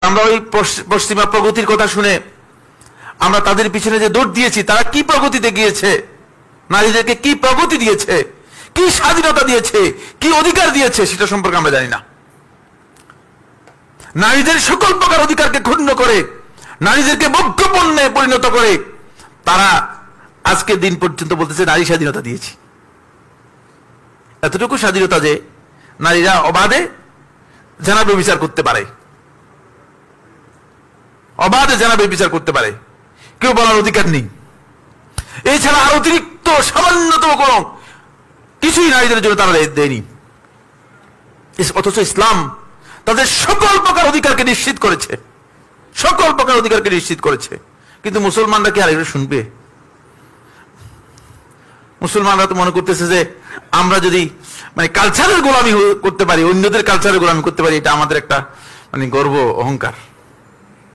আমরা ওই পশ্চিমা প্রগতির কথা শুনে আমরা তাদের পিছনে যে দৌড় দিয়েছি, তারা কি প্রগতিতে গিয়েছে, নারীদেরকে কি প্রগতি দিয়েছে, কি স্বাধীনতা দিয়েছে, কি অধিকার দিয়েছে, সেটা সম্পর্কে আমরা জানি না। নারীদের সকল প্রকার অধিকারকে ক্ষুণ্ণ করে, নারীদেরকে ভোগ্যপণ্যে পরিণত করে তারা আজকে দিন পর্যন্ত বলতেছে নারী স্বাধীনতা দিয়েছি। এতটুকু স্বাধীনতা যে নারীরা অবাধে জানাবে বিচার করতে পারে, অবাধে জানাবে বিচার করতে পারে, কেউ বলার অধিকার নেই। এছাড়া আর অতিরিক্ত সামান্যতম কোন কিছুই নারীদের জন্য তারা দেয়নি। অথচ ইসলাম তাদের সকল প্রকার অধিকারকে নিশ্চিত করেছে, সকল প্রকার অধিকারকে নিশ্চিত করেছে। কিন্তু মুসলমানরা কি আর এগুলো শুনবে? মুসলমানরা তো মনে করতেছে যে আমরা যদি কালচারের গোলামি করতে পারি, অন্যদের কালচারের গোলামি করতে পারি, এটা আমাদের একটা গর্ব, অহংকার।